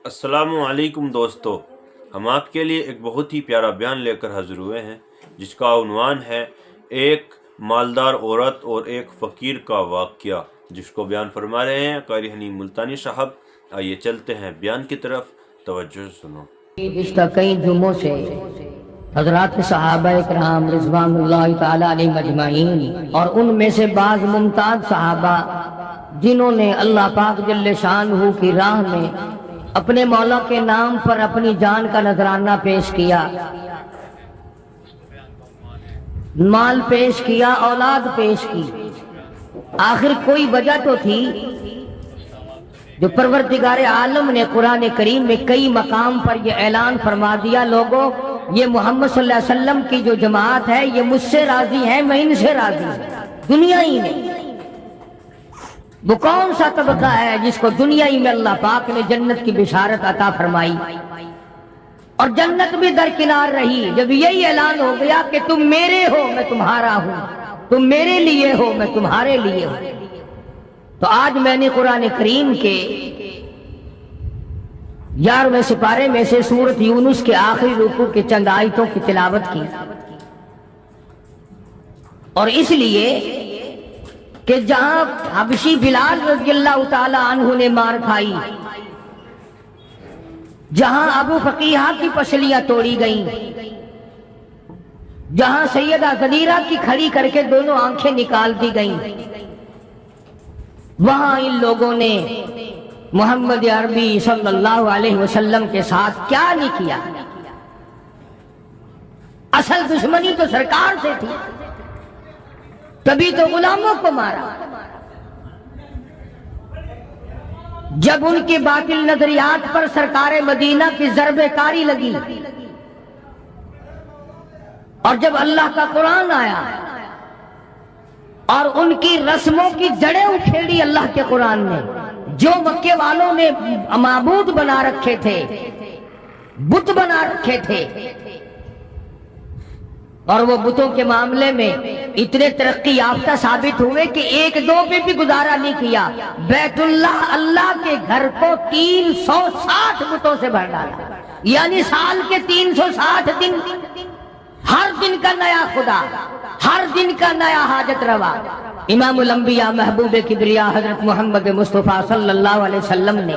السلام علیکم دوستو، ہم آپ کے لیے ایک بہت ہی پیارا بیان لے کر حاضر ہوئے ہیں جس کا عنوان ہے ایک مالدار عورت اور ایک فقیر کا واقعہ، جس کو بیان فرما رہے ہیں قاری حنین ملتانی صاحب۔ آئیے چلتے ہیں بیان کی طرف، توجہ سنو۔ گزشتہ کئی جمعوں سے حضرات صحابہ کرام رضوان اللہ تعالی علیہم اجمعین اور ان میں سے بعض ممتاز صحابہ جنہوں نے اللہ پاک جل شانہ کی راہ میں اپنے مولا کے نام پر اپنی جان کا نذرانہ پیش کیا، مال پیش کیا، اولاد پیش کی، آخر کوئی وجہ تو تھی جو پروردگار عالم نے قرآن کریم میں کئی مقام پر یہ اعلان فرما دیا، لوگوں یہ محمد صلی اللہ علیہ وسلم کی جو جماعت ہے یہ مجھ سے راضی ہے، میں ان سے راضی ہوں۔ دنیا ہی میں وہ کون سا طبقہ ہے جس کو دنیا ہی میں اللہ پاک نے جنت کی بشارت عطا فرمائی اور جنت بھی درکنار رہی؟ جب یہی اعلان ہو گیا کہ تم میرے ہو میں تمہارا ہوں، تم میرے لیے ہو میں تمہارے لیے ہوں، تو آج میں نے قرآن کریم کے 11ویں سپارے میں سے سورۃ یونس کے آخری رکوع کے چند آیتوں کی تلاوت کی، اور اس لیے کہ جہاں حبشی بلال رضی اللہ تعالی عنہ نے مار کھائی، جہاں ابو فقیہہ کی پسلیاں توڑی گئیں، جہاں سیدہ غدیرہ کی کھڑی کر کے دونوں آنکھیں نکال دی گئیں، وہاں ان لوگوں نے محمد عربی صلی اللہ علیہ وسلم کے ساتھ کیا نہیں کیا؟ اصل دشمنی تو سرکار سے تھی، تبھی تو غلاموں کو مارا۔ جب ان کے باطل نظریات پر سرکار مدینہ کی ضرب کاری لگی اور جب اللہ کا قرآن آیا اور ان کی رسموں کی جڑیں اکھیڑی اللہ کے قرآن نے، جو مکے والوں نے معبود بنا رکھے تھے، بت بنا رکھے تھے، اور وہ بتوں کے معاملے میں اتنے ترقی یافتہ ثابت ہوئے کہ ایک دو پہ بھی گزارا نہیں کیا، بیت اللہ اللہ کے گھر کو 360 بتوں سے بھر ڈالا، یعنی سال کے 360 دن، ہر دن کا نیا خدا، ہر دن کا نیا حاجت روا۔ امام الانبیاء محبوب کبریا حضرت محمد مصطفیٰ صلی اللہ علیہ وسلم نے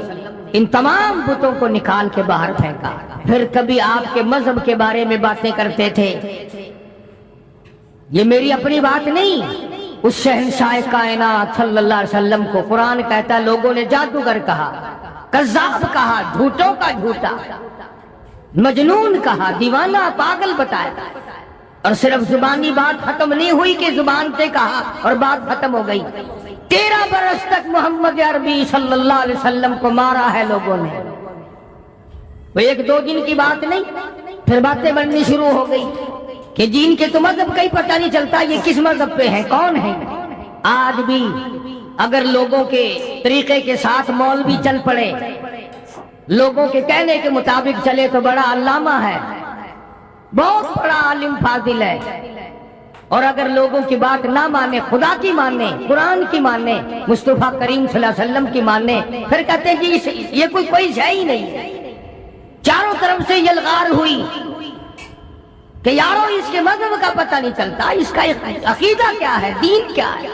ان تمام بتوں کو نکال کے باہر پھینکا۔ پھر کبھی آپ کے مذہب کے بارے میں باتیں کرتے تھے، یہ میری اپنی بات نہیں، اس شہنشاہ کائنات صلی اللہ علیہ وسلم کو قرآن کہتا ہے لوگوں نے جادوگر کہا، کذاب کہا، جھوٹوں کا جھوٹا، مجنون کہا، دیوانہ، پاگل بتایا، اور صرف زبانی بات ختم نہیں ہوئی کہ زبان سے کہا اور بات ختم ہو گئی۔ 13 برس تک محمد عربی صلی اللہ علیہ وسلم کو مارا ہے لوگوں نے، وہ ایک دو دن کی بات نہیں، پھر باتیں بننی شروع ہو گئی کہ جن کے تو مذہب کا ہی پتہ نہیں چلتا یہ کس مذہب پہ ہیں، کون ہیں۔ آج بھی اگر لوگوں کے طریقے کے ساتھ مولوی چل پڑے، لوگوں کے کہنے کے مطابق چلے تو بڑا علامہ ہے، بہت بڑا عالم فاضل ہے، اور اگر لوگوں کی بات نہ مانے، خدا کی مانے، قرآن کی مانے، مصطفیٰ کریم صلی اللہ علیہ وسلم کی مانے، پھر کہتے ہیں کہ یہ کوئی شے ہی نہیں۔ چاروں طرف سے یلغار ہوئی کہ یارو اس کے مذہب کا پتہ نہیں چلتا، اس کا عقیدہ کیا ہے، دین کیا ہے۔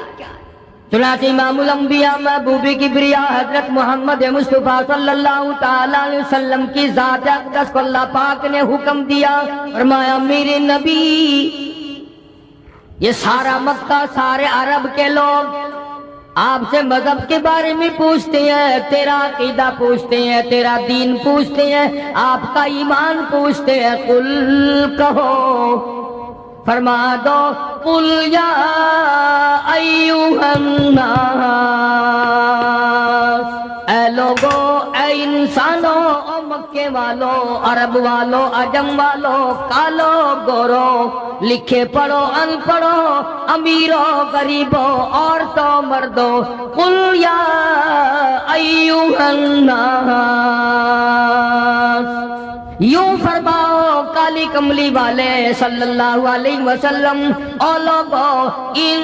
چنانچہ امام الانبیاء محبوب کبریا حضرت محمد مصطفیٰ صلی اللہ تعالی علیہ وسلم کی ذات اقدس کو اللہ پاک نے حکم دیا، فرمایا میرے نبی، یہ سارا مکہ، سارے عرب کے لوگ آپ سے مذہب کے بارے میں پوچھتے ہیں، تیرا عقیدہ پوچھتے ہیں، تیرا دین پوچھتے ہیں، آپ کا ایمان پوچھتے ہیں، قل کہو، فرما دو، قل یا ایھا الناس، اے لوگو، اے انسانوں، او مکے والوں، عرب والوں، عجم والوں، کالو گورو، لکھے پڑھو ان پڑھو، امیروں غریبوں، عورتوں مردوں، قل یا ایھا الناس، یوں فرماؤ کالی کملی والے صلی اللہ علیہ وسلم، او لوگو، ان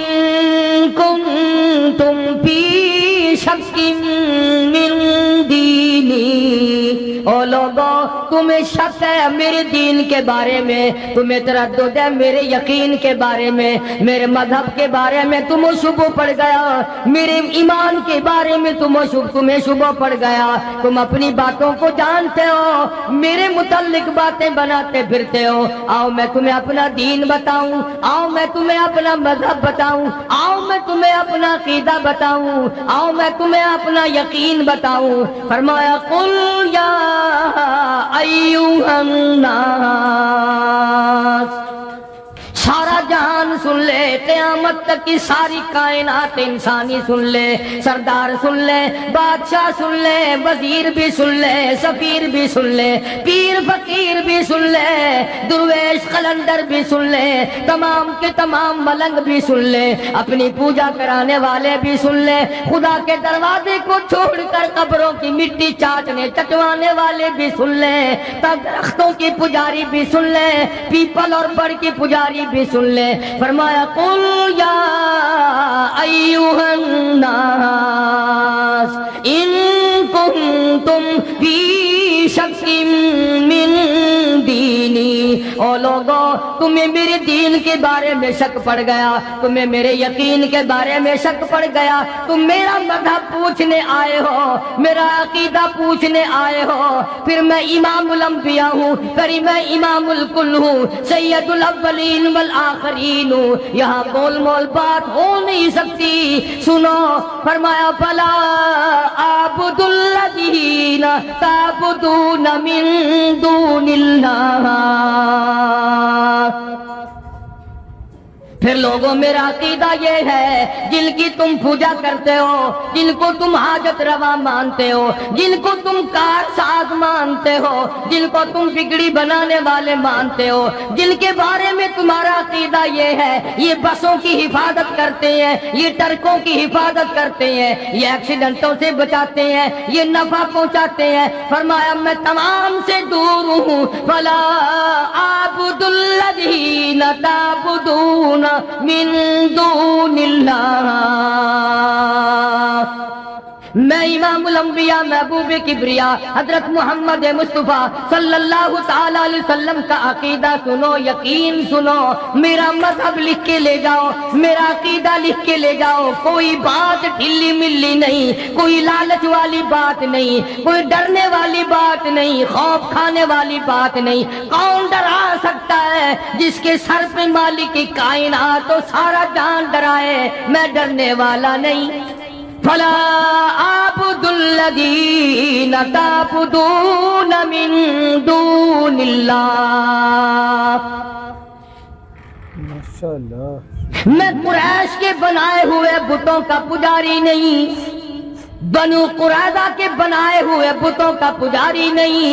کنتم فی شک من دینی او لوگوں تمہیں شک ہے میرے دین کے بارے میں، تمہیں تردد ہے میرے یقین کے بارے میں، میرے مذہب کے بارے میں تمہیں شبہ پڑ گیا، میرے ایمان کے بارے میں تمہیں شبہ پڑ گیا، تم اپنی باتوں کو جانتے ہو، میرے متعلق باتیں بناتے پھرتے ہو، آؤ میں تمہیں اپنا دین بتاؤں، آؤ میں تمہیں اپنا مذہب بتاؤں، آؤ میں تمہیں اپنا عقیدہ بتاؤں، آؤ میں تمہیں اپنا یقین بتاؤں۔ فرمایا قل یا ایھا الناس، سارا جہان سن لے، قیامت تک کی ساری کائنات انسانی سن لے، سردار سن لے، بادشاہ سن لے، وزیر بھی سن لے، سفیر بھی سن لے، پیر فقیر بھی سن لے، درویش قلندر بھی سن لے، تمام کے تمام ملنگ بھی سن لے، اپنی پوجا کرانے والے بھی سن لے، خدا کے دروازے کو چھوڑ کر قبروں کی مٹی چاٹنے چٹوانے والے بھی سن لے، درختوں کی پجاری بھی سن لے، پیپل اور بڑ کی پجاری بھی سن لے۔ فرمایا قل یا ایھا الناس ان کنتم فی شک من دینی، او لوگوں تمہیں میرے دین کے بارے میں شک پڑ گیا، تمہیں میرے یقین کے بارے میں شک پڑ گیا، تم میرا مذہب پوچھنے آئے ہو، میرا عقیدہ پوچھنے آئے ہو، پھر میں امام الانبیاء ہوں، پھر میں امام الکل ہوں، سید الاولین والآخرین ہوں، یہاں گول مول بات ہو نہیں سکتی۔ سنو، فرمایا فلا اعبد الذین تعبدون من دون اللہ، پھر لوگوں میرا عقیدہ یہ ہے جن کی تم پوجا کرتے ہو، جن کو تم حاجت روا مانتے ہو، جن کو تم کار ساز مانتے ہو، جن کو تم بگڑی بنانے والے مانتے ہو، جن کے بارے میں تمہارا عقیدہ یہ ہے یہ بسوں کی حفاظت کرتے ہیں، یہ ٹرکوں کی حفاظت کرتے ہیں، یہ ایکسیڈنٹوں سے بچاتے ہیں، یہ نفع پہنچاتے ہیں، فرمایا میں تمام سے دور ہوں۔ فلا اعبد الذین تعبدون من دون اللہ، میں امام الانبیاء محبوب کبریا حضرت محمد مصطفیٰ صلی اللہ تعالی علیہ وسلم کا عقیدہ سنو، یقین سنو، میرا مذہب لکھ کے لے جاؤ، میرا عقیدہ لکھ کے لے جاؤ، کوئی بات ڈھیلی ملی نہیں، کوئی لالچ والی بات نہیں، کوئی ڈرنے والی بات نہیں، خوف کھانے والی بات نہیں۔ کون ڈرا سکتا ہے جس کے سر پہ مالک کی کائنات تو سارا جہان ڈرائے؟ میں ڈرنے والا نہیں۔ فلا اعبد الذین تعبدون من دون اللہ، میں قریش کے بنائے ہوئے بتوں کا پجاری نہیں، بنو قریظہ کے بنائے ہوئے بتوں کا پجاری نہیں،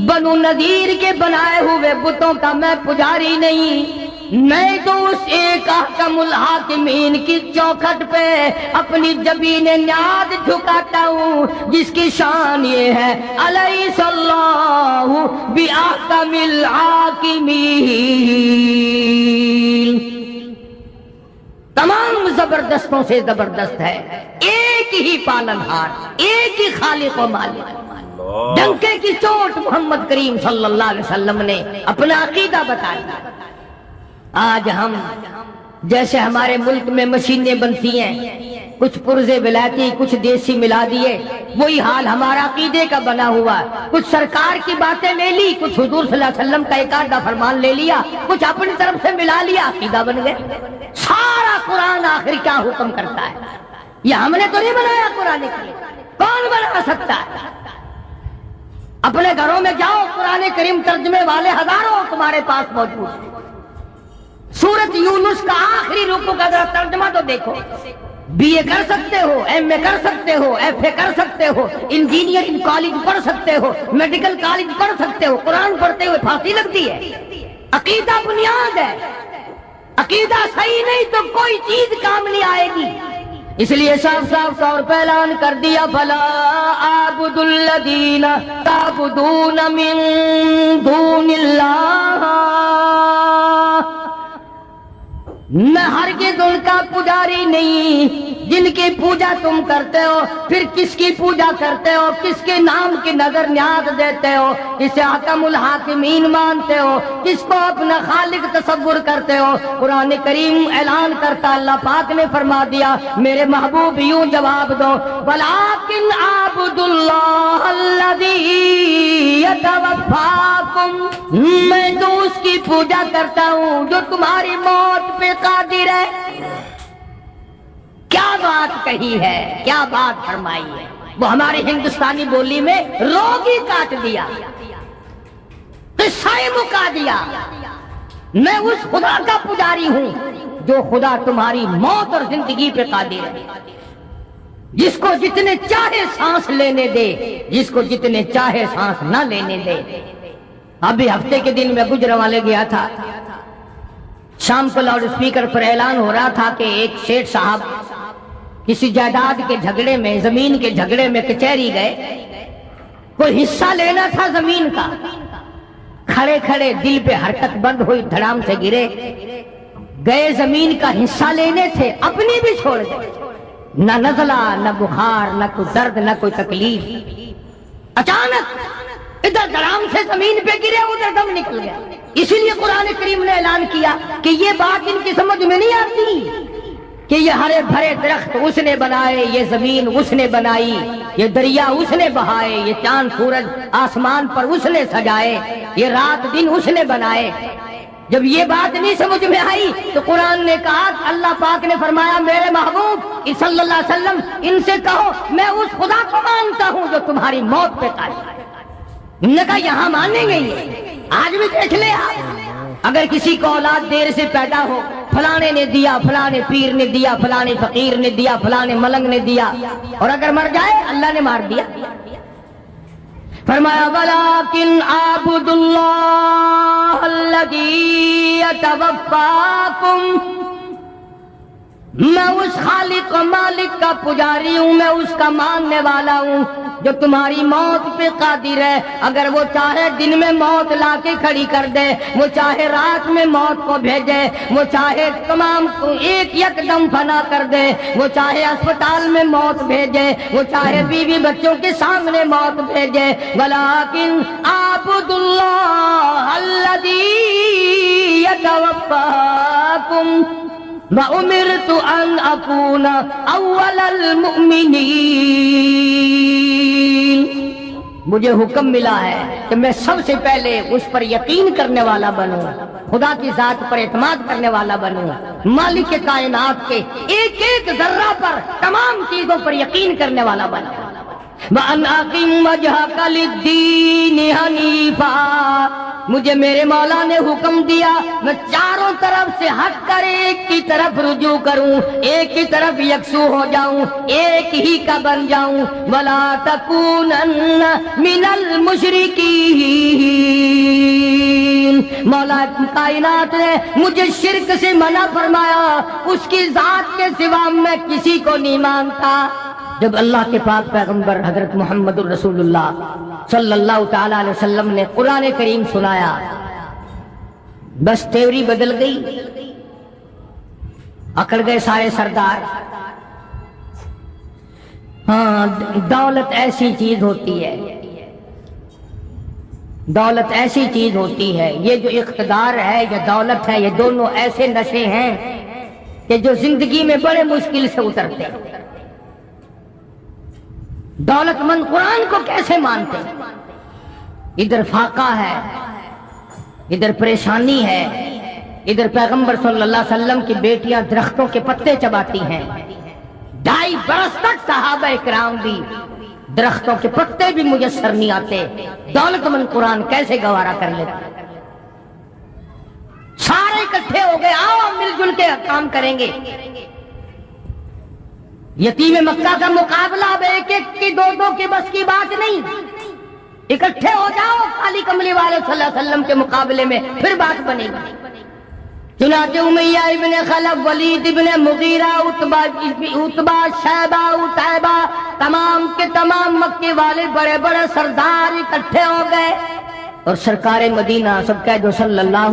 بنو نذیر کے بنائے ہوئے بتوں کا میں پجاری نہیں، میں تو اس ایک احکم الحاکمین کی چوکھٹ پہ اپنی جبین نیاز جھکاتا ہوں جس کی شان یہ ہے الیس اللہ باحکم الحاکمین، تمام زبردستوں سے زبردست ہے، ایک ہی پالنہار، ایک ہی خالق و مالک۔ ڈنکے کی چوٹ محمد کریم صلی اللہ علیہ وسلم نے اپنا عقیدہ بتایا۔ آج ہم جیسے ہمارے ملک میں مشینیں بنتی ہیں، کچھ پرزے ولایتی کچھ دیسی ملا دیے، وہی حال ہمارا عقیدے کا بنا ہوا ہے۔ کچھ سرکار کی باتیں لے لی، کچھ حضور صلی اللہ علیہ وسلم کا ایک آدھا فرمان لے لیا، کچھ اپنی طرف سے ملا لیا، عقیدہ بن گئے۔ سارا قرآن آخر کیا حکم کرتا ہے؟ یہ ہم نے تو نہیں بنایا قرآن کے لیے، کون بنا سکتا ہے؟ اپنے گھروں میں جاؤ، قرآن کریم ترجمے والے ہزاروں تمہارے پاس موجود ہیں۔ سورۃ یونس کا آخری رکوع کا ذرا ترجمہ تو دیکھو، بی اے کر سکتے ہو، ایم اے کر سکتے ہو، ایف اے کر سکتے ہو، انجینئرنگ کالج پڑھ سکتے ہو، میڈیکل کالج پڑھ سکتے ہو، قرآن پڑھتے ہوئے پھانسی لگتی ہے۔ عقیدہ بنیاد ہے، عقیدہ صحیح نہیں تو کوئی چیز کام نہیں آئے گی۔ اس لیے صاف صاف طور پہ اعلان کر دیا فلا اعبد الذین تعبدون من دون اللہ، میں ہرگز ان کا پجاری نہیں جن کی پوجا تم کرتے ہو، پھر کس کی پوجا کرتے ہو، کس کے نام کی نظر نیاز دیتے ہو، کسے حکم الحاکمین مانتے ہو، کس کو اپنا خالق تصور کرتے ہو۔ قرآن کریم اعلان کرتا اللہ پاک نے فرما دیا میرے محبوب یوں جواب دو، وَلَٰكِنْ أَعْبُدُ اللَّهَ الَّذِي يَتَوَفَّاكُمْ، میں تو اس کی پوجا کرتا ہوں جو تمہاری موت پہ قادر ہے۔ کیا بات کہی ہے، کیا بات فرمائی ہے، وہ ہمارے ہندوستانی بولی میں روگ ہی کاٹ دیا، قصہ ہی مکا دیا۔ میں اس خدا کا پجاری ہوں جو خدا تمہاری موت اور زندگی پہ قادر ہے، جس کو جتنے چاہے سانس لینے دے، جس کو جتنے چاہے سانس نہ لینے دے۔ ابھی ہفتے کے دن میں گجرانوالے گیا تھا، شام کو لاؤڈ اسپیکر پر اعلان ہو رہا تھا کہ ایک شیخ صاحب کسی جائیداد کے جھگڑے میں، زمین کے جھگڑے میں کچہری گئے، کوئی حصہ لینا تھا زمین کا، کھڑے کھڑے دل پہ حرکت بند ہوئی، دھڑام سے گرے، گئے زمین کا حصہ لینے تھے، اپنی بھی چھوڑ گئے، نہ نزلہ، نہ بخار، نہ کوئی درد، نہ کوئی تکلیف، اچانک ادھر دھڑام سے زمین پہ گرے، ادھر دم نکل گیا۔ اسی لیے قرآن کریم نے اعلان کیا کہ یہ بات ان کی سمجھ میں نہیں آتی کہ یہ ہرے بھرے درخت اس نے بنائے، یہ زمین اس نے بنائی، یہ دریا اس نے بہائے، یہ چاند سورج آسمان پر اس نے سجائے، یہ رات دن اس نے بنائے۔ جب یہ بات نہیں سمجھ میں آئی تو قرآن نے کہا، اللہ پاک نے فرمایا میرے محبوب صلی اللہ علیہ وسلم ان سے کہو میں اس خدا کو مانتا ہوں جو تمہاری موت پہ قادر ہے۔ انہوں نے کہا یہاں مانیں گے، آج بھی دیکھ لے آپ، اگر کسی کو اولاد دیر سے پیدا ہو، فلانے نے دیا، فلانے پیر نے دیا، فلانے فقیر نے دیا، فلانے ملنگ نے دیا، اور اگر مر جائے اللہ نے مار دیا۔ فرمایا وَلَٰكِنْ أَعْبُدُ اللَّهَ الَّذِي يَتَوَفَّاكُمْ، میں اس خالق و مالک کا پجاری ہوں، میں اس کا ماننے والا ہوں جو تمہاری موت پہ قادر ہے۔ اگر وہ چاہے دن میں موت لا کے کھڑی کر دے، وہ چاہے رات میں موت کو بھیجے، وہ چاہے تمام کو ایک یکدم فنا کر دے، وہ چاہے اسپتال میں موت بھیجے، وہ چاہے بیوی بچوں کے سامنے موت بھیجے۔ وَلَٰكِنْ أَعْبُدُ اللَّهَ الَّذِي يَتَوَفَّاكُمْ وَأُمِرْتُ أَنْ أَكُونَ أَوَّلَ الْمُؤْمِنِينَ، مجھے حکم ملا ہے کہ میں سب سے پہلے اس پر یقین کرنے والا بنوں، خدا کی ذات پر اعتماد کرنے والا بنوں، مالک کائنات کے ایک ایک ذرہ پر، تمام چیزوں پر یقین کرنے والا بنوں۔ وَأَنْ أَقِمْ وَجْهَكَ لِلدِّينِ حَنِيفًا، مجھے میرے مولا نے حکم دیا میں چاروں طرف سے ہٹ کر ایک کی طرف رجوع کروں، ایک کی طرف یکسو ہو جاؤں، ایک ہی کا بن جاؤں۔ وَلَا تَكُونَنَّ مِنَ الْمُشْرِكِينَ، مولا کائنات نے مجھے شرک سے منع فرمایا، اس کی ذات کے سوا میں کسی کو نہیں مانتا۔ جب اللہ کے پاک پیغمبر حضرت محمد الرسول اللہ صلی اللہ تعالی علیہ وسلم نے قرآن کریم سنایا، بس تیوری بدل گئی، اکڑ گئے سارے سردار۔ ہاں، دولت ایسی چیز ہوتی ہے، دولت ایسی چیز ہوتی ہے، یہ جو اقتدار ہے یا دولت ہے، یہ دونوں ایسے نشے ہیں کہ جو زندگی میں بڑے مشکل سے اترتے ہیں۔ دولت مند قرآن کو کیسے مانتے؟ ادھر فاقہ ہے، ادھر پریشانی ہے، ادھر پیغمبر صلی اللہ علیہ وسلم کی بیٹیاں درختوں کے پتے چباتی ہیں، 2.5 برس تک صحابہ اکرام بھی درختوں کے پتے بھی میسر نہیں آتے، دولت مند قرآن کیسے گوارا کر لیتے؟ سارے اکٹھے ہو گئے، آؤ مل جل کے کام کریں گے۔ یتیم مکہ کا مقابلہ اب ایک ایک کی 2 کی بس کی بات نہیں، اکٹھے ہو جاؤ کالی کملی والے صلی اللہ علیہ وسلم کے مقابلے میں، پھر بات بنے گی۔ چنانچہ امیہ ابن خلف، ولید ابن مغیرہ، عتبہ، شیبہ، عتیبہ، تمام کے تمام مکے والے بڑے بڑے سردار اکٹھے ہو گئے، اور سرکار مدینہ سب کہہ دو صلی اللہ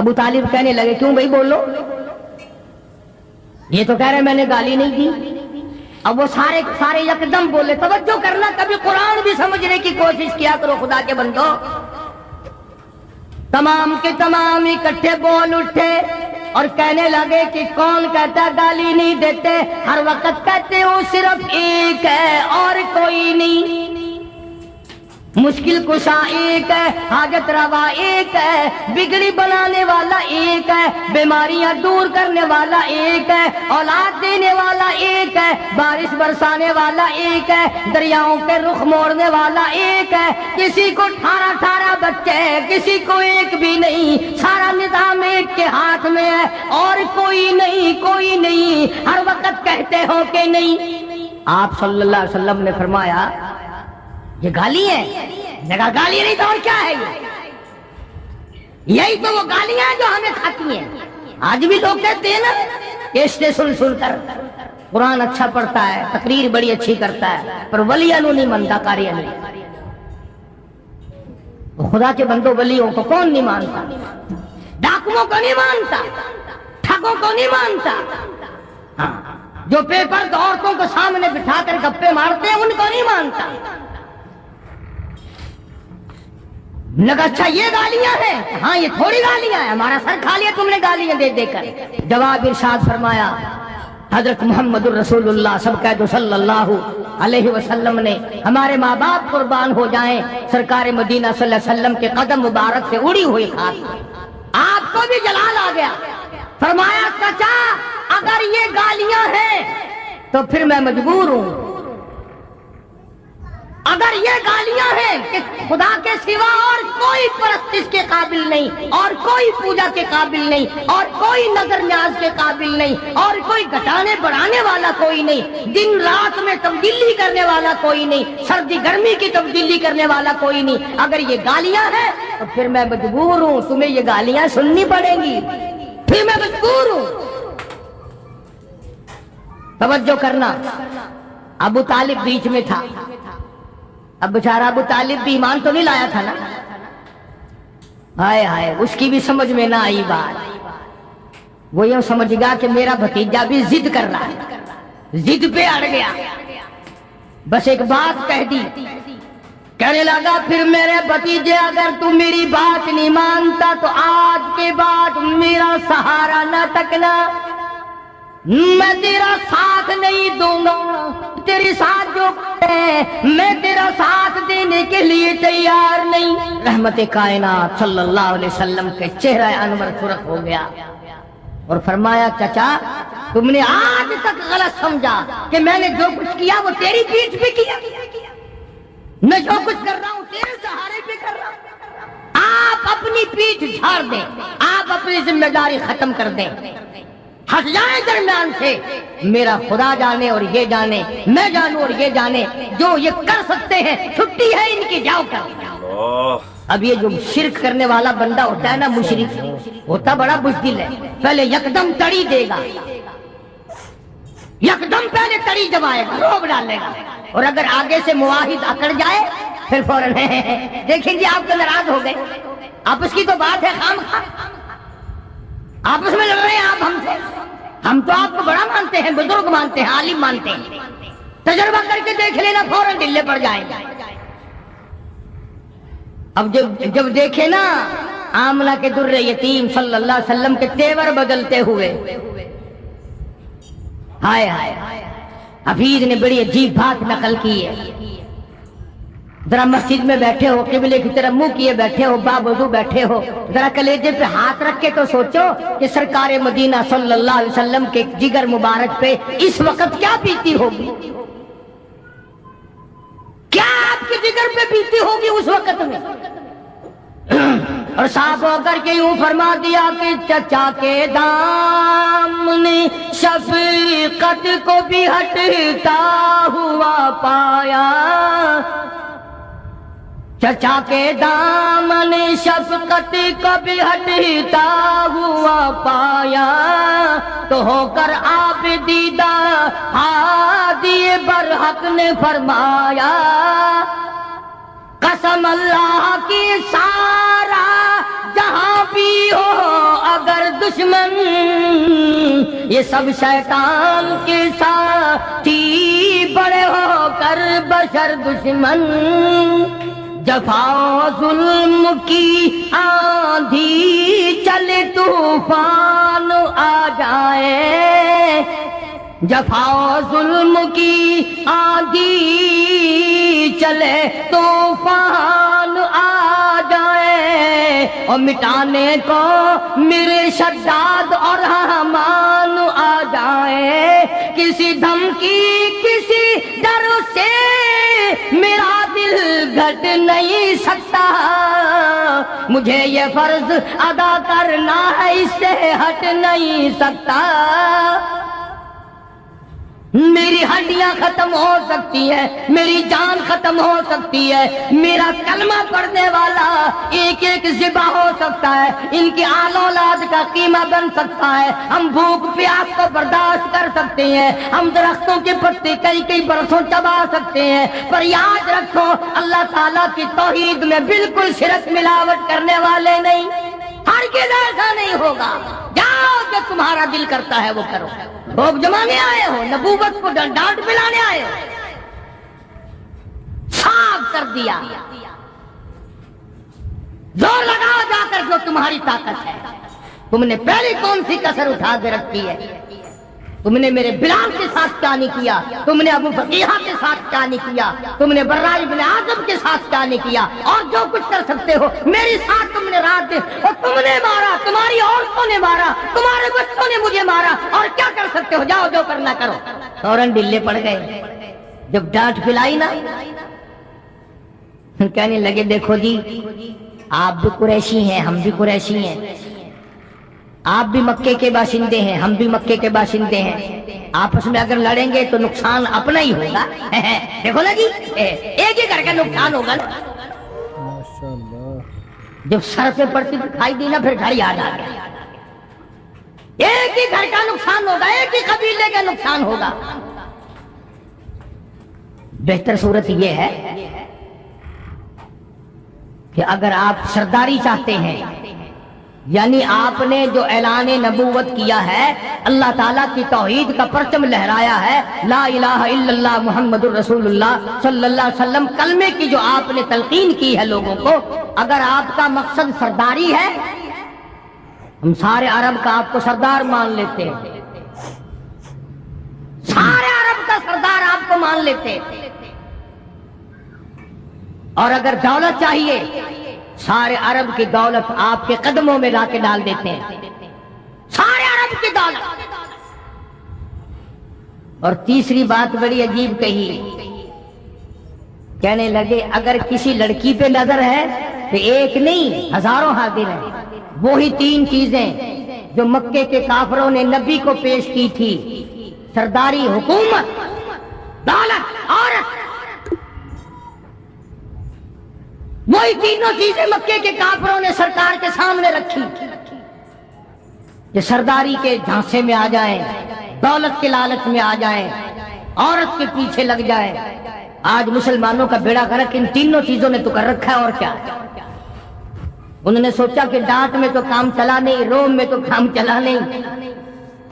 ابو طالب کہنے لگے کیوں بھائی بولو، یہ تو کہہ رہے میں نے گالی نہیں دی۔ اب وہ سارے یکدم بولے، توجہ کرنا، کبھی قرآن بھی سمجھنے کی کوشش کیا کرو خدا کے بندو۔ تمام کے تمام اکٹھے بول اٹھے اور کہنے لگے کہ کون کہتا گالی نہیں دیتے، ہر وقت کہتے ہو صرف ایک ہے اور کوئی نہیں، مشکل کشا ایک ہے، حاجت روا ایک ہے، بگڑی بنانے والا ایک ہے، بیماریاں دور کرنے والا ایک ہے، اولاد دینے والا ایک ہے، بارش برسانے والا ایک ہے، دریاؤں کے رخ موڑنے والا ایک ہے، کسی کو 18 بچے ہیں، کسی کو ایک بھی نہیں، سارا نظام ایک کے ہاتھ میں ہے اور کوئی نہیں، کوئی نہیں، ہر وقت کہتے ہو کہ نہیں۔ آپ صلی اللہ علیہ وسلم نے فرمایا یہ گالی ہے؟ جگہ گالی نہیں تو اور کیا ہے؟ یہی تو وہ گالیاں ہیں جو ہمیں کھاتی ہیں۔ آج بھی لوگ کہتے ہیں نا کیسٹیں سن کر قرآن اچھا پڑھتا ہے، تقریر بڑی اچھی کرتا ہے، پر ولیاں نو نہیں مانتا، کاریاں نہیں۔ خدا کے بندوں ولیوں کو کون نہیں مانتا؟ ڈاکوؤں کو نہیں مانتا، ٹھگوں کو نہیں مانتا، جو پیپر عورتوں کو سامنے بٹھا کر گپے مارتے ہیں ان کو نہیں مانتا۔ لگا اچھا یہ گالیاں ہیں؟ ہاں یہ تھوڑی گالیاں ہیں، ہمارا سر کھا لیا تم نے گالیاں دے دے کر۔ جواب ارشاد فرمایا حضرت محمد الرسول اللہ سب کہہ دو صلی اللہ علیہ وسلم نے، ہمارے ماں باپ قربان ہو جائیں، سرکار مدینہ صلی اللہ علیہ وسلم کے قدم مبارک سے اڑی ہوئی خاص آپ کو بھی جلال آ گیا۔ فرمایا چچا اگر یہ گالیاں ہیں تو پھر میں مجبور ہوں، اگر یہ گالیاں ہیں کہ خدا کے سوا اور کوئی پرستش کے قابل نہیں، اور کوئی پوجا کے قابل نہیں، اور کوئی نظر نیاز کے قابل نہیں، اور کوئی گھٹانے بڑھانے والا کوئی نہیں، دن رات میں تبدیلی کرنے والا کوئی نہیں، سردی گرمی کی تبدیلی کرنے والا کوئی نہیں، اگر یہ گالیاں ہیں تو پھر میں مجبور ہوں، تمہیں یہ گالیاں سننی پڑیں گی، پھر میں مجبور ہوں۔ توجہ کرنا، ابو طالب بیچ میں تھا۔ اب بیچارہ ابو طالب بھی ایمان تو نہیں لایا تھا نا، ہائے ہائے اس کی بھی سمجھ میں نہ آئی بات۔ وہ یوں سمجھ گیا کہ میرا بھتیجا بھی ضد کر رہا ہے، ضد پہ اڑ گیا، بس ایک بات کہہ دی، کہنے لگا پھر میرے بھتیجے اگر تم میری بات نہیں مانتا تو آج کے بعد میرا سہارا نہ تکنا، میں تیرا ساتھ نہیں دوں گا، تیری ساتھ جو میں تیرا ساتھ دینے کے لیے تیار نہیں۔ رحمت کائنات صلی اللہ علیہ وسلم کے چہرہ انور سرخ ہو گیا اور فرمایا چچا تم نے آج تک غلط سمجھا کہ میں نے جو کچھ کیا وہ تیری پیٹھ پہ کیا، میں جو کچھ کر رہا ہوں تیرے سہارے پہ کر رہا ہوں۔ آپ اپنی پیٹھ جھاڑ دیں، آپ اپنی ذمہ داری ختم کر دیں، ہٹ جائیں درمیان سے، میرا خدا جانے اور یہ جانے، میں جانوں اور یہ جانے، جو یہ کر سکتے ہیں چھٹی ہے ان کی، جاؤ کر۔ اب یہ جو شرک کرنے والا بندہ ہوتا ہے نا، مشرک ہوتا بڑا بزدل ہے، پہلے یکدم تڑی دے گا، یکدم پہلے تڑی جمائے گا، روب ڈالے گا، اور اگر آگے سے معاہد اکڑ جائے پھر فوراً دیکھیں جی آپ تو ناراض ہو گئے، آپس کی تو بات ہے، خام خواہ آپس میں لڑ رہے ہیں آپ ہم سے، ہم تو آپ کو بڑا مانتے ہیں، بزرگ مانتے ہیں، عالم مانتے ہیں، تجربہ کر کے دیکھ لینا فوراً ڈلے پڑ جائیں گے۔ اب جب دیکھے نا آمنہ کے در یتیم صلی اللہ علیہ وسلم کے تیور بدلتے ہوئے، ہائے ہائے، حفیظ نے بڑی عجیب بات نقل کی ہے، ذرا مسجد میں بیٹھے ہو، قبلے کی طرف منہ کیے بیٹھے ہو، باوضو بیٹھے ہو، ذرا کلیجے پہ ہاتھ رکھ کے تو سوچو کہ سرکار مدینہ صلی اللہ علیہ وسلم کے جگر مبارک پہ اس وقت کیا بیتی ہوگی، کیا آپ کے جگر پہ بیتی ہوگی اس وقت میں۔ اور صاف ہو کر کے یوں فرما دیا کہ چچا کے دامن شفقت کو بھی ہٹتا ہوا پایا، چچا کے دامن شفقت کو بھی ہٹتا ہوا پایا، تو ہو کر آپ دیدہ ہادی برحق نے فرمایا، قسم اللہ کی سارا جہاں بھی ہو دشمن یہ سب شیطان کے ساتھی بڑے ہو کر بشر دشمن جفا ظلم کی آندھی چلے طوفان آ جائے جفا ظلم کی آندھی چلے طوفان آ جائے اور مٹانے کو میرے شداد اور حمان آ جائے کسی دھمکی کسی ڈر سے میرا دل گھٹ نہیں سکتا مجھے یہ فرض ادا کرنا ہے اس سے ہٹ نہیں سکتا میری ہڈیاں ختم ہو سکتی ہے میری جان ختم ہو سکتی ہے میرا کلمہ پڑھنے والا ایک ایک ذبح ہو سکتا ہے ان کی آل اولاد کا قیمہ بن سکتا ہے ہم بھوک پیاس کو برداشت کر سکتے ہیں ہم درختوں کے پتے کئی کئی برسوں چبا سکتے ہیں پر یاد رکھو اللہ تعالیٰ کی توحید میں بالکل شرک ملاوٹ کرنے والے نہیں ہرگز ایسا نہیں ہوگا جاؤ جو تمہارا دل کرتا ہے وہ کرو بھوک جمانے آئے ہو نبوت کو ڈانٹ پلانے آئے ہو صاف کر دیا زور لگاؤ جا کر جو تمہاری طاقت ہے تم نے پہلی کون سی کسر اٹھا کے رکھی ہے تم نے میرے بلال کے ساتھ کیا نہیں کیا تم نے ابو فقیہ کے ساتھ کیا نہیں کیا تم نے برا ابن عازب کے ساتھ کیا نہیں کیا اور جو کچھ کر سکتے ہو میرے ساتھ تم نے رات دن اور تم نے مارا تمہاری عورتوں نے مارا تمہارے بچوں نے مجھے مارا اور کیا کر سکتے ہو جاؤ جو کرنا کرو فوراً ڈلے پڑ گئے جب ڈانٹ پلائی نا کہنے لگے دیکھو جی آپ بھی قریشی ہیں ہم بھی قریشی ہیں آپ بھی مکے کے باشندے ہیں ہم بھی مکے کے باشندے ہیں آپس میں اگر لڑیں گے تو نقصان اپنا ہی ہوگا دیکھو نا جی ایک ہی گھر کا نقصان ہوگا نا جب سر پہ پڑتی دکھائی دی نا پھر گھر یاد آ گیا ایک ہی گھر کا نقصان ہوگا ایک ہی قبیلے کا نقصان ہوگا بہتر صورت یہ ہے کہ اگر آپ سرداری چاہتے ہیں یعنی آپ نے جو اعلان نبوت کیا ہے اللہ تعالیٰ کی توحید کا پرچم لہرایا ہے لا الہ الا اللہ محمد الرسول اللہ صلی اللہ علیہ وسلم کلمے کی جو آپ نے تلقین کی ہے لوگوں کو اگر آپ کا مقصد سرداری ہے ہم سارے عرب کا آپ کو سردار مان لیتے ہیں سارے عرب کا سردار آپ کو مان لیتے ہیں اور اگر دولت چاہیے سارے عرب کی دولت آپ کے قدموں میں لا کے ڈال دیتے ہیں سارے عرب کی دولت اور تیسری بات بڑی عجیب کہی کہنے لگے اگر کسی لڑکی پہ نظر ہے تو ایک نہیں ہزاروں حاضر ہیں وہی تین چیزیں جو مکے کے کافروں نے نبی کو پیش کی تھی سرداری حکومت دولت عورت وہی تینوں چیزیں مکے کے کافروں نے سرکار کے سامنے رکھی کہ سرداری کے جھانسے میں آ جائیں دولت کے لالچ میں آ جائیں عورت کے پیچھے لگ جائیں آج مسلمانوں کا بیڑا غرق ان تینوں چیزوں نے تو کر رکھا ہے اور کیا انہوں نے سوچا کہ ڈانٹ میں تو کام چلا نہیں روم میں تو کام چلا نہیں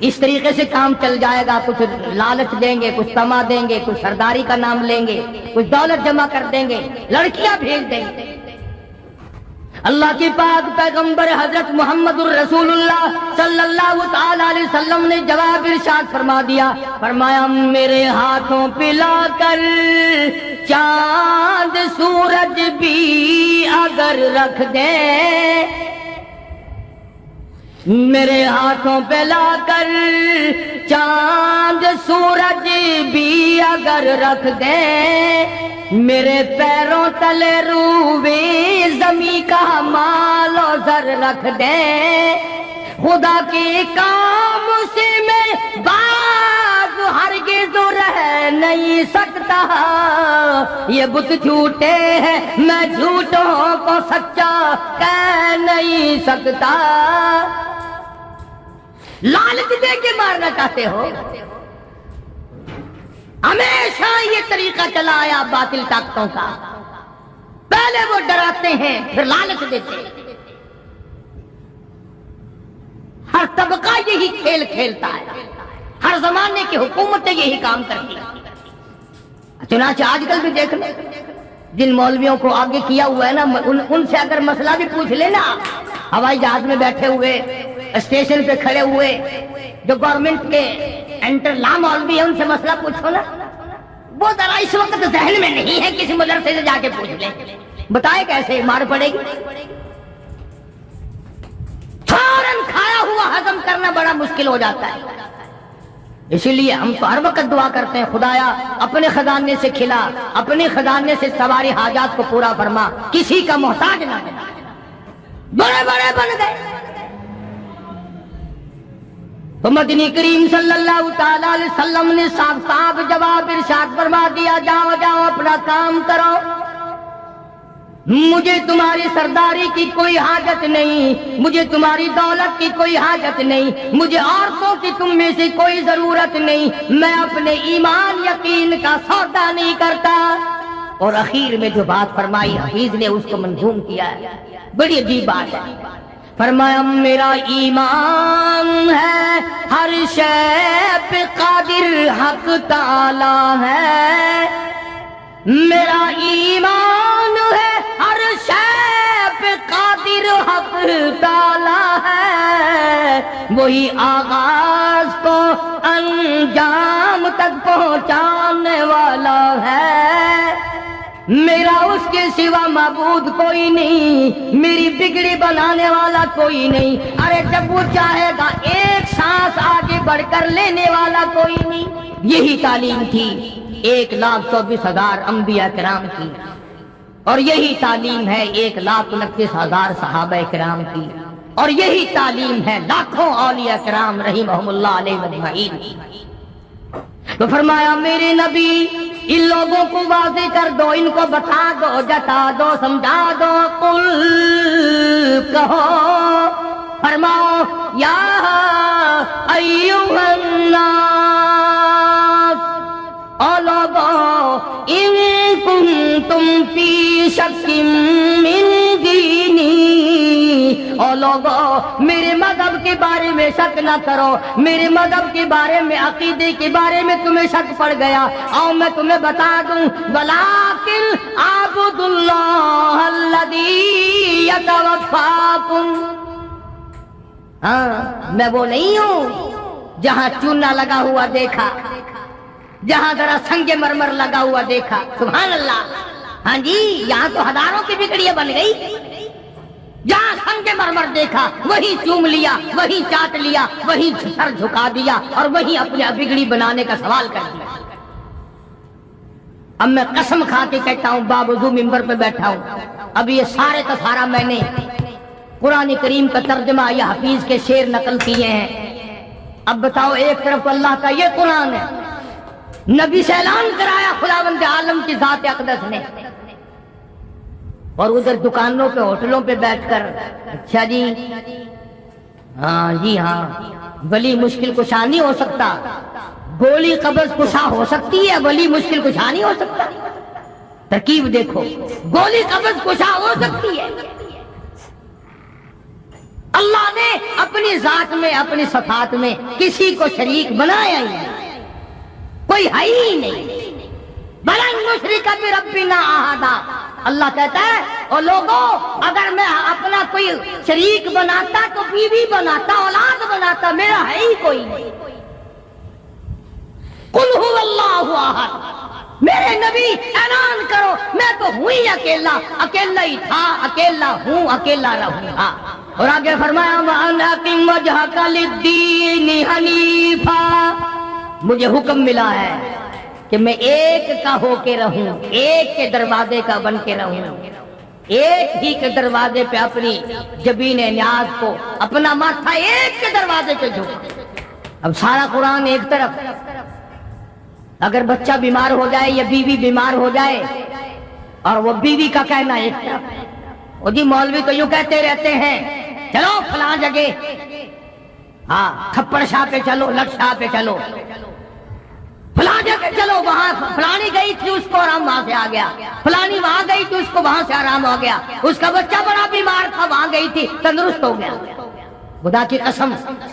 اس طریقے سے کام چل جائے گا کچھ لالچ دیں گے کچھ تما دیں گے کچھ سرداری کا نام لیں گے کچھ دولت جمع کر دیں گے لڑکیاں بھیج دیں گے اللہ کی پاک پیغمبر حضرت محمد الرسول اللہ صلی اللہ تعالی علیہ وسلم نے جواب ارشاد فرما دیا فرمایا میرے ہاتھوں پہ لا کر چاند سورج بھی اگر رکھ دیں میرے ہاتھوں پہ لا کر چاند سورج بھی اگر رکھ دیں میرے پیروں تلے روبے زمیں کا مال و زر رکھ دیں خدا کے کام سے میں باز ہرگز رہ نہیں سکتا یہ بت جھوٹے ہیں میں جھوٹوں کو سچا کہہ نہیں سکتا لالچ دے کے مارنا چاہتے ہو ہمیشہ یہ طریقہ چلا آیا باطل طاقتوں کا پہلے وہ ڈراتے ہیں پھر لالچ دیتے ہیں ہر طبقہ یہی کھیل کھیلتا ہے، ہر زمانے کی حکومتیں یہی کام کرتی ہیں۔ چنانچہ آج کل بھی دیکھ لیں، جن مولویوں کو آگے کیا ہوا ہے نا، ان سے اگر مسئلہ بھی پوچھ لینا، ہوائی جہاز میں بیٹھے ہوئے، اسٹیشن پہ کھڑے ہوئے، جو گورنمنٹ کے انٹر لا مولوی ہیں، ان سے مسئلہ پوچھو نا، وہ ذرا اس وقت ذہن میں نہیں ہے، کسی مدرسے سے جا کے پوچھ لیں، بتائے کیسے مار پڑے گی۔ فوراً کھایا ہوا ہضم کرنا بڑا مشکل ہو جاتا ہے۔ اسی لیے ہم تو ہر وقت دعا کرتے ہیں، خدایا اپنے خزانے سے کھلا، اپنے خزانے سے سواری حاجات کو پورا فرما، کسی کا محتاج نہ بنا۔ بڑے بڑے بن گئے تو مدنی کریم صلی اللہ تعالی علیہ وسلم نے صاف صاف جواب ارشاد فرما دیا، جاؤ جاؤ اپنا کام کرو، مجھے تمہاری سرداری کی کوئی حاجت نہیں، مجھے تمہاری دولت کی کوئی حاجت نہیں، مجھے عورتوں کی تم میں سے کوئی ضرورت نہیں، میں اپنے ایمان یقین کا سودا نہیں کرتا۔ اور اخیر میں جو بات فرمائی حفیظ نے اس کو منظوم کیا ہے، بڑی عجیب بات ہے۔ فرمایا میرا ایمان ہے ہر شے پہ قادر حق تعالی ہے، میرا ایمان ہے ہر شے پہ قادر حق تعالی ہے، وہی آغاز کو انجام تک پہنچانے والا ہے، میرا اس کے سوا معبود کوئی نہیں، میری بگڑی بنانے والا کوئی نہیں، ارے جب وہ چاہے گا ایک سانس آگے بڑھ کر لینے والا کوئی نہیں۔ یہی تعلیم تھی 1,24,000 انبیاء کرام کی، اور یہی تعلیم ہے 1,29,000 صحابہ کرام کی، اور یہی تعلیم ہے لاکھوں اولیاء کرام رحمہم اللہ علیہ اجمعین کی۔ تو فرمایا میرے نبی ان لوگوں کو واضح کر دو، ان کو بتا دو، جتا دو، سمجھا دو، قل کہو، فرماؤ یا ایھا الناس، او لوگو ان کنتم فی شک من دینی، او لوگو میرے مذہب کے بارے میں شک نہ کرو، میرے مذہب کے بارے میں، عقیدے کے بارے میں تمہیں شک پڑ گیا، اور میں تمہیں بتا دوں، ولیکن اعبدوا اللہ الذی یتوفاکم، ہاں میں وہ نہیں ہوں جہاں چونا لگا ہوا دیکھا، جہاں ذرا سنگ مرمر لگا ہوا دیکھا، سبحان اللہ، ہاں جی یہاں تو ہزاروں کی بگڑیاں بن گئی، جہاں سنگ مرمر دیکھا وہی چوم لیا، وہی چاٹ لیا، وہی سر جھکا دیا، اور وہی اپنے بگڑی بنانے کا سوال کر دیا۔ اب میں قسم کھا کے کہتا ہوں، باوضو ممبر پہ بیٹھا ہوں، اب یہ سارے کا سارا میں نے قرآن کریم کا ترجمہ یا حفیظ کے شعر نقل کیے ہیں۔ اب بتاؤ، ایک طرف اللہ کا یہ قرآن ہے، نبی سے اعلان کرایا خداوند عالم کی ذات اقدس نے، اور ادھر دکانوں پہ ہوٹلوں پہ بیٹھ کر اچھا جی ہاں جی ہاں ولی مشکل کشا نہیں ہو سکتا، گولی قبض کشا ہو سکتی ہے، ولی مشکل کشا نہیں ہو سکتا۔ ترکیب دیکھو، گولی قبض کشا ہو سکتی ہے، اللہ نے اپنی ذات میں، اپنی صفات میں کسی کو شریک بنایا ہی نہیں، کوئی ہے ہی نہیں۔ بلن نشرک بربنا احدا، اللہ کہتا ہے او لوگوں اگر میں اپنا کوئی شریک بناتا تو بیوی بناتا، اولاد بناتا، میرا ہے ہی کوئی نہیں۔ قل هو اللہ احد، میرے نبی اعلان کرو میں تو ہوں ہی اکیلا، اکیلا ہی تھا، اکیلا ہوں، اکیلا رہوں گا۔ اور آگے فرمایا وَأَنْ أَقِمْ وَجْهَكَ لِلدِّينِ حَنِيفًا، مجھے حکم ملا ہے کہ میں ایک کا ہو کے رہوں، ایک کے دروازے کا بن کے رہوں، ایک ہی کے دروازے پہ اپنی جبین نیاز کو، اپنا ماتھا ایک کے دروازے پہ جھکا۔ اب سارا قرآن ایک طرف، اگر بچہ بیمار ہو جائے یا بیوی بیمار ہو جائے اور وہ بیوی کا کہنا ایک طرف، وہ جی مولوی تو یوں کہتے رہتے ہیں چلو فلاں جگہ، ہاں کھپڑ شاہ پہ چلو، لٹ شاہ پہ چلو، فلاں جگہ چلو، وہاں فلانی گئی تھی اس کو آرام وہاں سے آ گیا، فلانی وہاں گئی تھی اس کو وہاں سے آرام ہو گیا، اس کا بچہ بڑا بیمار تھا وہاں گئی تھی تندرست ہو گیا۔ خدا کی قسم،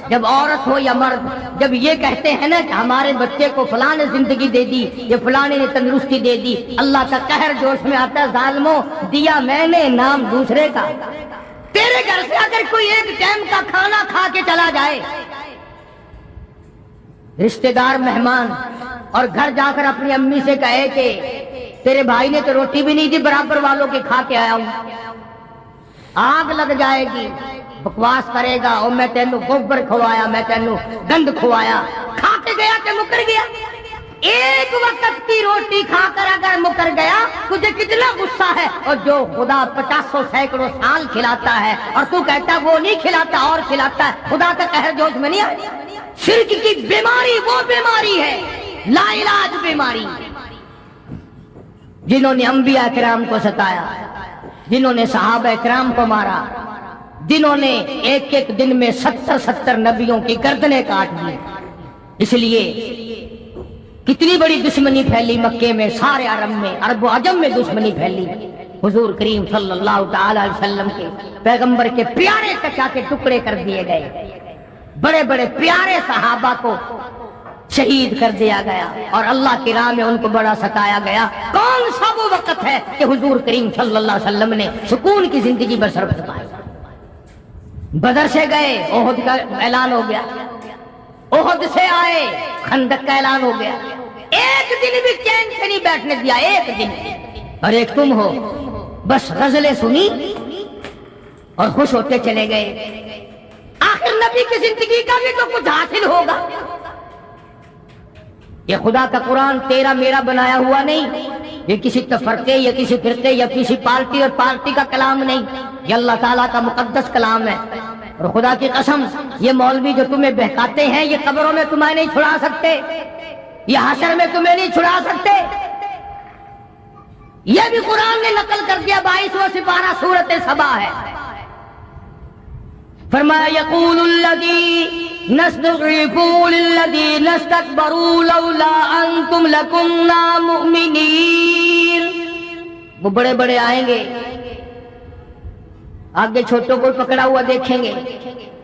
جب عورت ہو یا مرد جب یہ کہتے ہیں نا کہ ہمارے بچے کو فلاں نے زندگی دے دی، یہ فلاں نے تندرستی دے دی، اللہ کا قہر جوش میں آتا ہے، ظالموں دیا میں نے نام دوسرے کا۔ تیرے گھر سے اگر کوئی ایک ٹائم کا کھانا کھا کے چلا جائے، رشتہ دار مہمان، اور گھر جا کر اپنی امی سے کہے کہ تیرے بھائی نے تو روٹی بھی نہیں دی، برابر والوں کے کھا کے آیا ہوں، آگ لگ جائے گی، بکواس کرے گا، اور میں تینوں گوبر کھوایا، میں تینوں گند کھوایا، کھا کے گیا کہ مکر گیا؟ ایک وقت کی روٹی کھا کر اگر مکر گیا تجھے کتنا غصہ ہے، اور جو خدا 50 سینکڑوں سال کھلاتا ہے اور تو کہتا وہ نہیں کھلاتا اور کھلاتا ہے، خدا کا قہر جوش میں نہیں آیا؟ شرک کی بیماری وہ بیماری ہے، لا علاج بیماری، جنہوں نے انبیاء کرام کو ستایا، جنہوں نے صحابہ کرام کو مارا، جنہوں نے ایک ایک دن میں 70 نبیوں کی گردنیں کاٹ دی۔ اس لیے کتنی بڑی دشمنی پھیلی مکے میں، سارے عرب میں، عرب و عجم میں دشمنی پھیلی۔ حضور کریم صلی اللہ تعالی علیہ وسلم کے پیغمبر کے پیارے چچا کے ٹکڑے کر دیے گئے، بڑے بڑے پیارے صحابہ کو شہید کر دیا گیا، اور اللہ کی راہ میں ان کو بڑا ستایا گیا۔ کون سا وہ وقت ہے کہ حضور کریم صلی اللہ علیہ وسلم نے سکون کی زندگی بسر فرمائی؟ بدر سے گئے، احد کا اعلان ہو گیا، احد سے آئے، خندق کا اعلان ہو گیا، ایک دن بھی چین سے نہیں بیٹھنے دیا، ایک دن۔ اور ایک تم ہو، بس غزلیں سنی اور خوش ہوتے چلے گئے۔ آخر نبی کی زندگی کا بھی تو کچھ حاصل ہوگا۔ یہ خدا کا قرآن تیرا میرا بنایا ہوا نہیں، یہ کسی تفرقے یا کسی فرقے یا کسی پارٹی اور پارٹی کا کلام نہیں، یہ اللہ تعالیٰ کا مقدس کلام ہے۔ اور خدا کی قسم یہ مولوی جو تمہیں بہکاتے ہیں یہ قبروں میں تمہیں نہیں چھڑا سکتے، یہ حشر میں تمہیں نہیں چھڑا سکتے۔ یہ بھی قرآن نے نقل کر دیا، 22واں سپارہ سورۃ سبا ہے۔ فرمایا یقول الذین استضعفوا للذین استکبروا لولا انتم لکنا مؤمنین۔ وہ بڑے بڑے آئیں گے، آگے چھوٹوں کو پکڑا ہوا دیکھیں گے،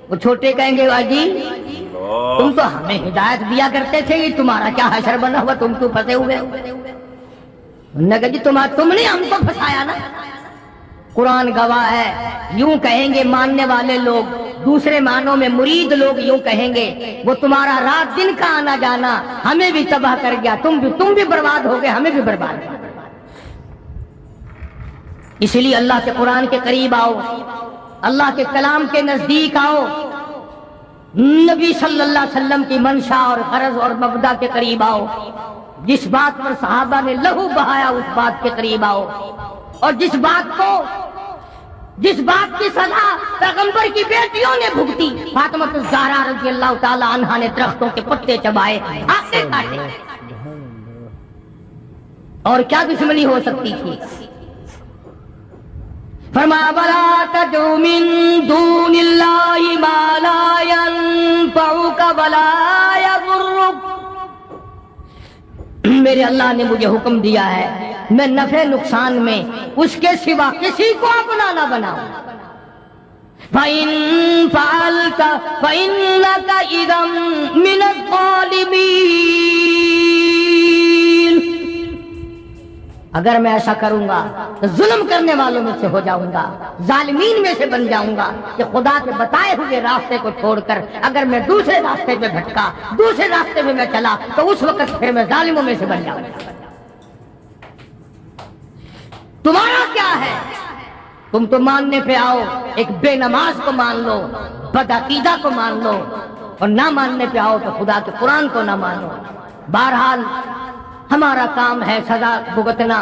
وہ چھوٹے کہیں گے جی تم تو ہمیں ہدایت دیا کرتے تھے، یہ تمہارا کیا حشر بنا ہوا، تم تو پھنسے ہوئے ہو۔ انہوں نے کہا جی تم نے ہم کو پھنسایا نا۔ قرآن گواہ ہے، یوں کہیں گے ماننے والے لوگ، دوسرے معنوں میں مرید لوگ یوں کہیں گے وہ تمہارا رات دن کا آنا جانا ہمیں بھی تباہ کر گیا، تم بھی برباد ہو گئے، ہمیں بھی برباد کر۔ اس لیے اللہ کے قرآن کے قریب آؤ، اللہ کے کلام کے نزدیک آؤ، نبی صلی اللہ علیہ وسلم کی منشا اور غرض اور مبدا کے قریب آؤ، جس بات پر صحابہ نے لہو بہایا اس بات کے قریب آؤ، اور جس بات کی سزا پیغمبر کی بیٹیوں نے بھگتی، فاطمہ الزہرا رضی اللہ تعالی عنہا نے درختوں کے پتے چبائے، آتے کاٹے، اور کیا دشمنی ہو سکتی تھی؟ فرمایا وَلَا تَدْعُ مِن دُونِ اللَّهِ مَا لَا يَنفَعُكَ وَلَا يَضُرُّكَ۔ میرے اللہ نے مجھے حکم دیا ہے میں نفع نقصان میں اس کے سوا کسی کو اپنا نہ بناؤں۔ فَإِن فَعَلْتَ فَإِنَّكَ إِذًا مِنَ الظَّالِمِينَ۔ اگر میں ایسا کروں گا تو ظلم کرنے والوں میں سے ہو جاؤں گا، ظالمین میں سے بن جاؤں گا، کہ خدا کے بتائے ہوئے راستے کو چھوڑ کر اگر میں دوسرے راستے پہ بھٹکا، دوسرے راستے میں چلا تو اس وقت پھر میں ظالموں میں سے بن جاؤں گا۔ تمہارا کیا ہے؟ تم تو ماننے پہ آؤ، ایک بے نماز کو مان لو، بدعقیدہ کو مان لو، اور نہ ماننے پہ آؤ تو خدا کے قرآن کو نہ مانو۔ بہرحال ہمارا کام ہے سزا بھگتنا،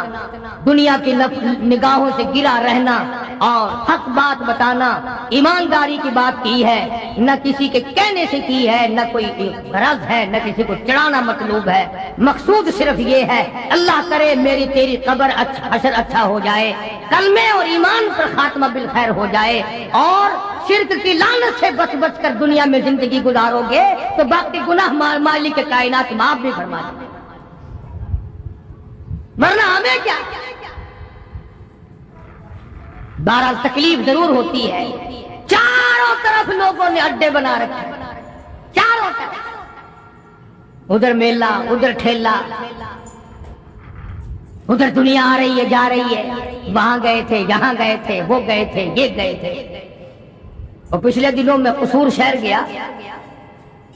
دنیا کی نگاہوں سے گرا رہنا اور حق بات بتانا، ایمانداری کی بات کی ہے، نہ کسی کے کہنے سے کی ہے، نہ کوئی غرض ہے، نہ کسی کو چڑھانا مطلوب ہے۔ مقصود صرف یہ ہے اللہ کرے میری تیری قبر حشر اچھا ہو جائے، کلمے اور ایمان پر خاتمہ بالخیر ہو جائے، اور شرک کی لعنت سے بچ بچ کر دنیا میں زندگی گزارو گے تو باقی گناہ مالک کائنات معاف بھی فرما دے، ورنہ ہمیں کیا؟ بہرحال تکلیف ضرور ہوتی ہے، چاروں طرف طرف لوگوں نے اڈے بنا رکھے، چاروں طرف، ادھر میلہ، ادھر ٹھیلا، ادھر دنیا آ رہی ہے جا رہی ہے، وہاں گئے تھے، یہاں گئے تھے، وہ گئے تھے، یہ گئے تھے۔ اور پچھلے دنوں میں قصور شہر گیا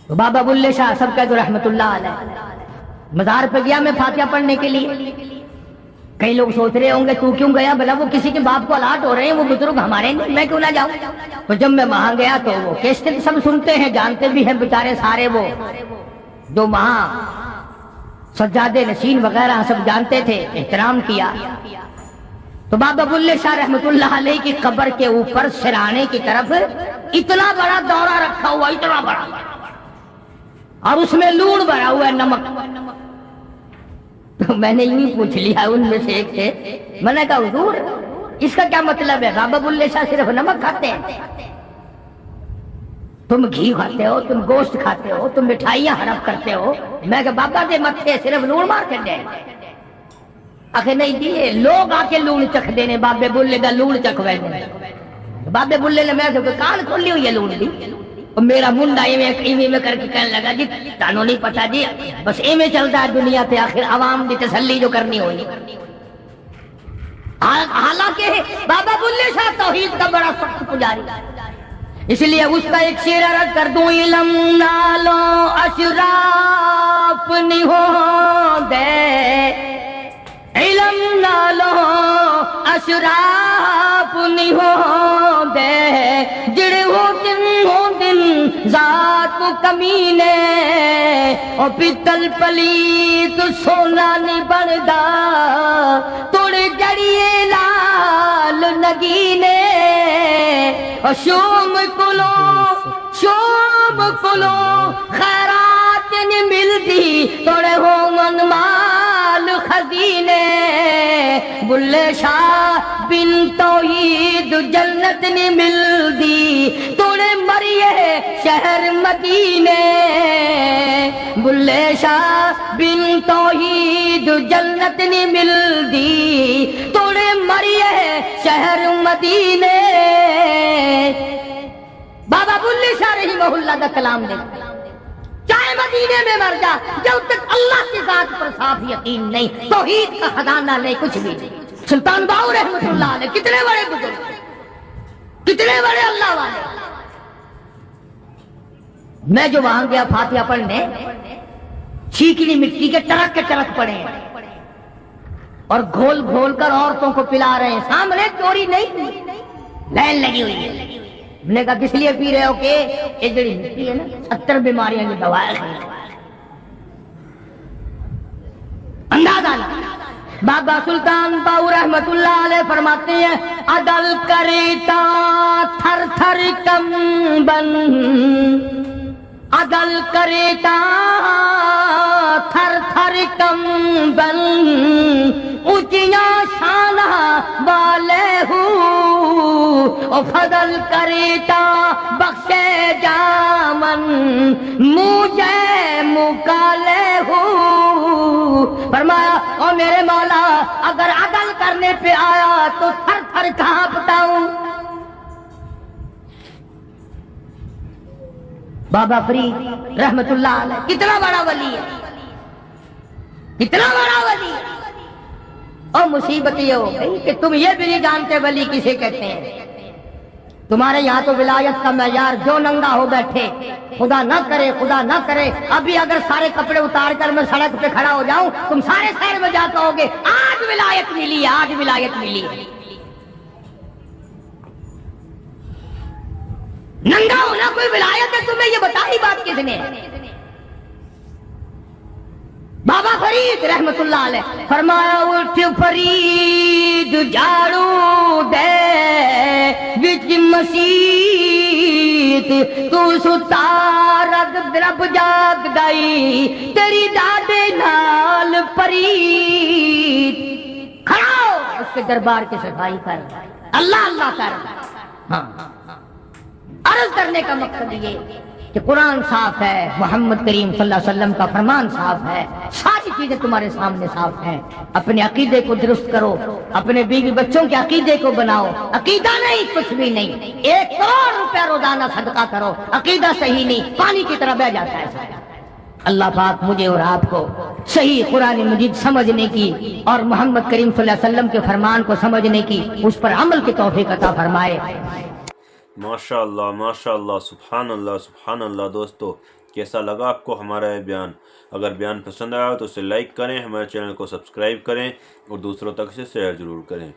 تو بابا بلے شاہ سب کہہ دو رحمت اللہ علیہ، مزار پہ گیا میں فاتحہ پڑھنے کے لیے۔ کئی لوگ سوچ رہے ہوں گے تو کیوں گیا، بلا وہ کسی کے باپ کو الاٹ ہو رہے ہیں، وہ بزرگ ہمارے نہیں، میں کیوں نہ جاؤں۔ تو جب میں وہاں گیا تو وہ کیسٹ سب سنتے ہیں، جانتے بھی ہیں بیچارے سارے، وہ جو وہاں سجادے نشین وغیرہ سب جانتے تھے، احترام کیا۔ تو بابا بلے شاہ رحمت اللہ علیہ کی قبر کے اوپر سرانے کی طرف اتنا بڑا دورہ رکھا ہوا، اتنا بڑا، اور اس میں لون بھرا ہوا ہے، نمک۔ تو میں نے یوں ہی پوچھ لیا ان میں سے ایک سے، میں نے کہا حضور اس کا کیا مطلب ہے؟ بابا بلے شاہ صرف نمک کھاتے ہیں، تم گھی کھاتے ہو، تم گوشت کھاتے ہو، تم مٹھائیاں حرف کرتے ہو۔ میں کہ بابا دے متھے صرف لون مار کے دے، آخر نہیں دیے لوگ آ کے لون چکھ دینے، بابے بلے کا لون چکھوے نے۔ بابے بلے نے میں تو کان کھولی ہوئی ہے لون دی، اور میرا منڈا ایویں میں کر کے کہنے لگا جی تانوں نہیں پتا جی، بس ایویں چلتا ہے دنیا پہ، آخر عوام کی تسلی جو کرنی ہوئی۔ حالانکہ بابا بلے شاہ توحید کا بڑا سخت پجاری، اس لیے اس کا ایک شعر عرض کر دوں، علم نالو اشراف نہیں ہو دے، علم نالو اشراف نہیں ہو دے، جڑے ہو دن ذات کمینے، اور پتل پلیت سونا نہیں بندا، توڑے جڑیے لال نگینے، اور شوم کلو خیرات نہیں ملدی، توڑے ہو من مال خزینے، بلے شاہ بن توحید جنت نہیں ملدی، توڑے مریے شہر مدینے، بلے شاہ بن توحید جنت نہیں ملدی، توڑے مریے شہر مدینے۔ بابا بلے شاہ رحمہ اللہ کا کلام دے، چاہے مدینے میں مر جا، جب تک اللہ کی ذات پر صاف یقین نہیں، توحید کا خزانہ نہیں، کچھ بھی نہیں۔ سلطان باؤ رحمت اللہ علیہ کتنے بڑے بزرگ، کتنے بڑے اللہ والے۔ میں جو وہاں گیا فاتحہ پڑھنے، چیکنی مٹی کے ٹرک پڑے ہیں، اور گھول گھول کر عورتوں کو پلا رہے ہیں، سامنے چوری نہیں، لائن لگی ہوئی ہے۔ میں نے کہا کس لیے پی رہے ہو؟ کہ یہ جڑی مٹی ہے نا 70 بیماریاں کی دوا ہے۔ اندازہ لگا۔ بابا سلطان باؤ رحمت اللہ علیہ فرماتے ہیں، عدل کریتا تھر تھر کمبن، عدل کریتا تھر تھر کمبن، اونچیاں شانہ والے ہوں، اور فضل کریتا بخشے جامن، مجھے مکالے ہوں۔ فرمایا او میرے مولا اگر عدل کرنے پہ آیا تو تھر تھر کانپتا ہوں۔ بابا فرید رحمت اللہ علیہ کتنا بڑا ولی ہے، کتنا بڑا ولی ہے۔ اور مصیبت یہ ہو گئی کہ تم یہ بھی نہیں جانتے ولی کسے کہتے ہیں۔ تمہارے یہاں تو ولایت کا معیار جو ننگا ہو بیٹھے، خدا نہ کرے ابھی اگر سارے کپڑے اتار کر میں سڑک پہ کھڑا ہو جاؤں، تم سارے شہر میں جا کہو گے آج ولایت ملی، آج ولایت ملی۔ ننگا ہونا کوئی ولایت ہے؟ تمہیں یہ بتائی بات کس نے؟ بابا فرید رحمت اللہ علیہ فرمایا، اٹھ فرید جھاڑو دے وچ مسیت، تو ستا رب جاگ دائی تیری ڈاڈے نال پرید، کھڑا ہو اس کے دربار کی صفائی کر، اللہ اللہ کر۔ ہاں عرض کرنے کا مقصد یہ کہ قرآن صاف ہے، محمد کریم صلی اللہ علیہ وسلم کا فرمان صاف ہے، ساری چیزیں تمہارے سامنے صاف ہیں. اپنے عقیدے کو درست کرو, اپنے بیوی بچوں کے عقیدے کو بناؤ. عقیدہ نہیں, کچھ بھی نہیں. 1 کروڑ روپیہ روزانہ صدقہ کرو, عقیدہ صحیح نہیں, پانی کی طرح بہہ جاتا ہے. اللہ پاک مجھے اور آپ کو صحیح قرآن مجید سمجھنے کی اور محمد کریم صلی اللہ علیہ وسلم کے فرمان کو سمجھنے کی, اس پر عمل کی توفیق عطا فرمائے. ماشاء اللہ, سبحان اللہ, سبحان اللہ. دوستو, کیسا لگا آپ کو ہمارا یہ بیان؟ اگر بیان پسند آیا تو اسے لائک کریں, ہمارے چینل کو سبسکرائب کریں اور دوسروں تک اسے شیئر ضرور کریں.